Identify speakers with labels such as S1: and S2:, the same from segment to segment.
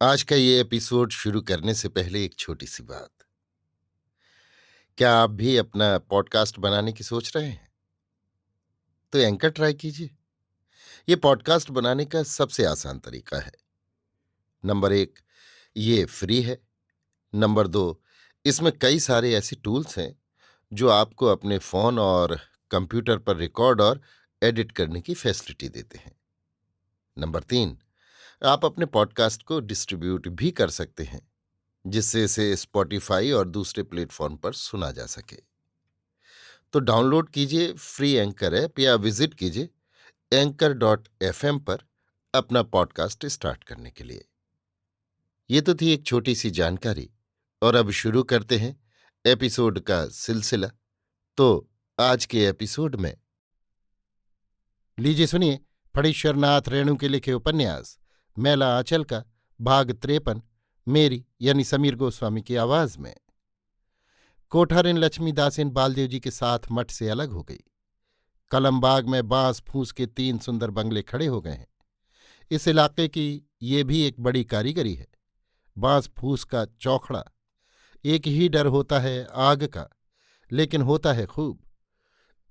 S1: आज का ये एपिसोड शुरू करने से पहले एक छोटी सी बात। क्या आप भी अपना पॉडकास्ट बनाने की सोच रहे हैं? तो एंकर ट्राई कीजिए। ये पॉडकास्ट बनाने का सबसे आसान तरीका है। नंबर 1, ये फ्री है। नंबर 2, इसमें कई सारे ऐसे टूल्स हैं जो आपको अपने फ़ोन और कंप्यूटर पर रिकॉर्ड और एडिट करने की फैसिलिटी देते हैं। नंबर 3, आप अपने पॉडकास्ट को डिस्ट्रीब्यूट भी कर सकते हैं, जिससे इसे स्पॉटिफाई और दूसरे प्लेटफॉर्म पर सुना जा सके। तो डाउनलोड कीजिए फ्री एंकर ऐप या विजिट कीजिए anchor.fm पर अपना पॉडकास्ट स्टार्ट करने के लिए। ये तो थी एक छोटी सी जानकारी, और अब शुरू करते हैं एपिसोड का सिलसिला। तो आज के एपिसोड में लीजिए सुनिए फणीश्वरनाथ रेणु के लिखे उपन्यास मैला आंचल का भाग 53, मेरी यानी समीर गोस्वामी की आवाज में। कोठारिन लक्ष्मीदासिन बालदेव जी के साथ मठ से अलग हो गई। कलमबाग में बांस फूस के 3 सुंदर बंगले खड़े हो गए हैं। इस इलाके की ये भी एक बड़ी कारीगरी है। बांस फूस का चौखड़ा। एक ही डर होता है आग का, लेकिन होता है खूब।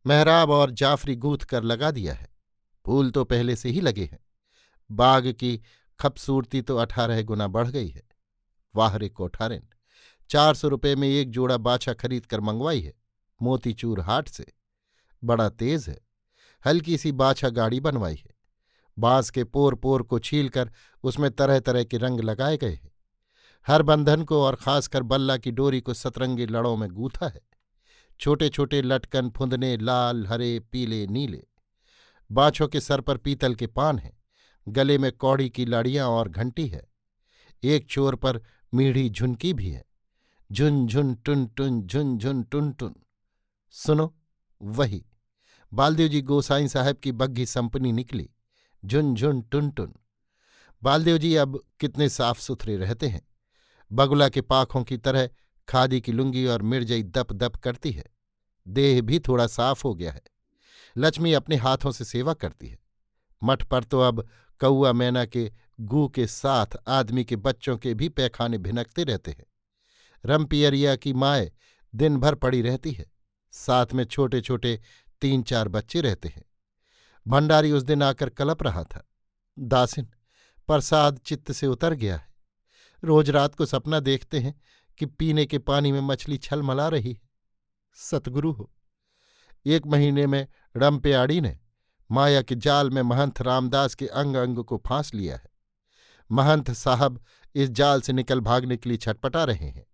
S1: मेहराब और जाफरी गूंथ कर लगा दिया है। फूल तो पहले से ही लगे हैं। बाग की खूबसूरती तो 18 गुना बढ़ गई है। वाह रे कोठारिन, 400 रुपये में एक जोड़ा बाछा खरीद कर मंगवाई है मोतीचूर हाट से। बड़ा तेज है। हल्की सी बाछा गाड़ी बनवाई है। बांस के पोर पोर को छीलकर उसमें तरह तरह के रंग लगाए गए हैं। हर बंधन को और खासकर बल्ला की डोरी को सतरंगी लड़ों में गूथा है। छोटे छोटे लटकन फुंदने लाल हरे पीले नीले। बाछों के सर पर पीतल के पान हैं। गले में कौड़ी की लाड़ियां और घंटी है। एक छोर पर मीढ़ी झुनकी भी है। झुन झुन टुन टुन झुन झुन टुन टुन। सुनो, वही बालदेव जी गोसाई साहब की बग्घी संपनी निकली। झुन झुन टुन टुन। बालदेव जी अब कितने साफ सुथरे रहते हैं। बगुला के पाखों की तरह खादी की लुंगी और मिर्जई दप दप करती है। देह भी थोड़ा साफ हो गया है। लक्ष्मी अपने हाथों से सेवा करती है। मठ पर तो अब कौआ मैना के गू के साथ आदमी के बच्चों के भी पैखाने भिनकते रहते हैं। रमपियरिया की माए दिन भर पड़ी रहती है। साथ में छोटे छोटे 3-4 बच्चे रहते हैं। भंडारी उस दिन आकर कलप रहा था। दासिन, प्रसाद चित्त से उतर गया है। रोज रात को सपना देखते हैं कि पीने के पानी में मछली छलमला रही है। सतगुरु हो। 1 महीने में रमपेयाड़ी ने माया के जाल में महंत रामदास के अंग अंग को फांस लिया है। महंत साहब इस जाल से निकल भागने के लिए छटपटा रहे हैं,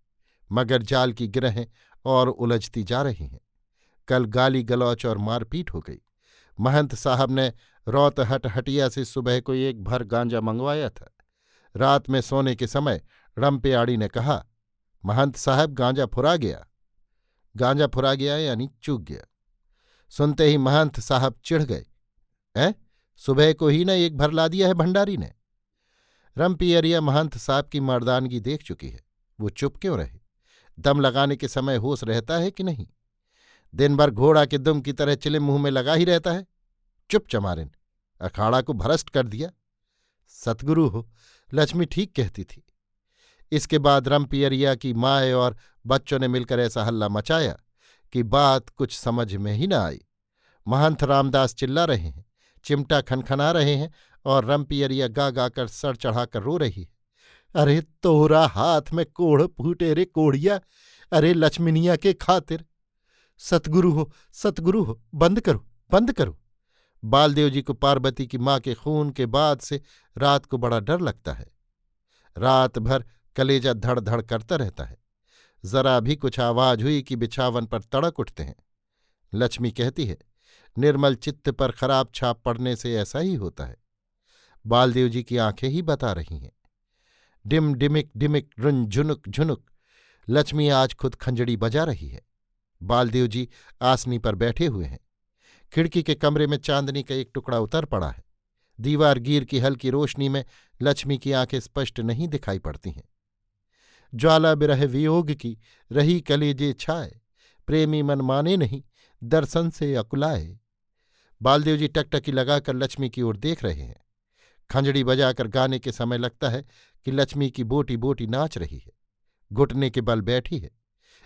S1: मगर जाल की गिरहें और उलझती जा रही हैं। कल गाली गलौच और मारपीट हो गई। महंत साहब ने रौतहट हटिया से सुबह को एक भर गांजा मंगवाया था। रात में सोने के समय रमपेयाड़ी ने कहा, महंत साहब गांजा फुरा गया। गांजा फुरा गया यानी चूक गया। सुनते ही महंत साहब चिढ़ गए। हैं, सुबह को ही न एक भर ला दिया है भंडारी ने। रमपियरिया महंत साहब की मर्दानगी देख चुकी है। वो चुप क्यों रहे? दम लगाने के समय होश रहता है कि नहीं? दिन भर घोड़ा के दुम की तरह चिले मुंह में लगा ही रहता है। चुप चमारिन, अखाड़ा को भ्रष्ट कर दिया। सतगुरु हो, लक्ष्मी ठीक कहती थी। इसके बाद रमपियरिया की माए और बच्चों ने मिलकर ऐसा हल्ला मचाया कि बात कुछ समझ में ही न आई। महंत रामदास चिल्ला रहे हैं, चिमटा खनखना रहे हैं और रमपियरिया गा गाकर सर चढ़ाकर रो रही है। अरे तोरा हाथ में कोढ़ फूटे रे कोढ़िया, अरे लक्ष्मीनिया के खातिर। सतगुरु हो, सतगुरु हो, बंद करो, बंद करो। बालदेव जी को पार्वती की माँ के खून के बाद से रात को बड़ा डर लगता है। रात भर कलेजा धड़ धड़ करता रहता है। जरा भी कुछ आवाज हुई कि बिछावन पर तड़क उठते हैं। लक्ष्मी कहती है, निर्मल चित्त पर खराब छाप पड़ने से ऐसा ही होता है। बालदेव जी की आंखें ही बता रही हैं। डिम डिमिक डिमिक रुन झुनुक झुनुक। लक्ष्मी आज खुद खंजड़ी बजा रही है। बालदेव जी आसनी पर बैठे हुए हैं। खिड़की के कमरे में चांदनी का एक टुकड़ा उतर पड़ा है। दीवार गिर की हल्की रोशनी में लक्ष्मी की आंखें स्पष्ट नहीं दिखाई पड़ती हैं। ज्वाला बिरह वियोग की रही कलेजे छाए, प्रेमी मन माने नहीं दर्शन से अकुलाए। बालदेव जी टकटकी लगाकर लक्ष्मी की ओर देख रहे हैं। खंजड़ी बजाकर गाने के समय लगता है कि लक्ष्मी की बोटी बोटी नाच रही है, घुटने के बल बैठी है।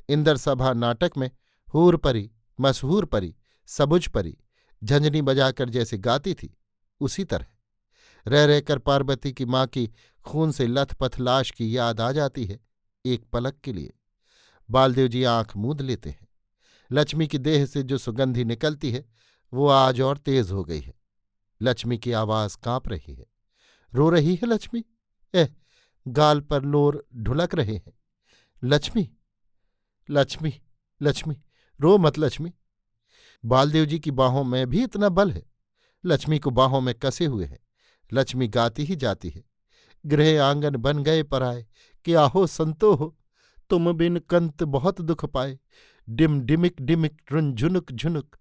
S1: इंदर सभा नाटक में हूर परी, मशहूर परी, सबुज परी झंझनी बजाकर जैसे गाती थी, उसी तरह रह रहकर पार्वती की माँ की खून से लथपथ लाश की याद आ जाती है एक पलक के लिए। बालदेव जी आंख मूंद लेते हैं। लक्ष्मी की देह से जो सुगंधी निकलती है वो आज और तेज हो गई है। लक्ष्मी की आवाज कांप रही है। रो रही है लक्ष्मी। गाल पर लोर ढुलक रहे हैं। लक्ष्मी, लक्ष्मी, लक्ष्मी, रो मत लक्ष्मी। बालदेव जी की बाहों में भी इतना बल है। लक्ष्मी को बाहों में कसे हुए है। लक्ष्मी गाती ही जाती है। गृह आंगन बन गए पराए, क्या हो संतो हो, तुम बिन कंत बहुत दुख पाए। डिम डिमिक डिमिक रुंझुनुक झुनुक,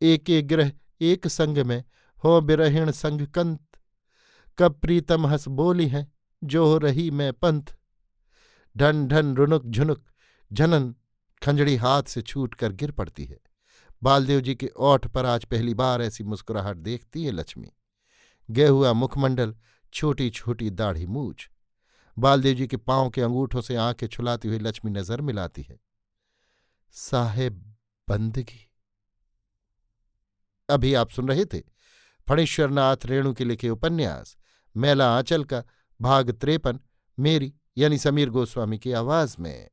S1: एके ग्रह एक संग में हो बिरहिण संग कंत। कब प्रीतम हंस बोली हैं जो हो रही मैं पंथ। ढन ढन रुनुक झुनुक झनन, खंजड़ी हाथ से छूटकर गिर पड़ती है। बालदेव जी के ओठ पर आज पहली बार ऐसी मुस्कुराहट देखती है लक्ष्मी। गया हुआ मुखमंडल, छोटी छोटी दाढ़ी मूछ। बालदेव जी के पांव के अंगूठों से आंखें छुलाती हुई लक्ष्मी नजर मिलाती है। साहेब बंदगी। अभी आप सुन रहे थे फणीश्वरनाथ रेणु के लिखे उपन्यास मैला आंचल का भाग 53, मेरी यानी समीर गोस्वामी की आवाज में।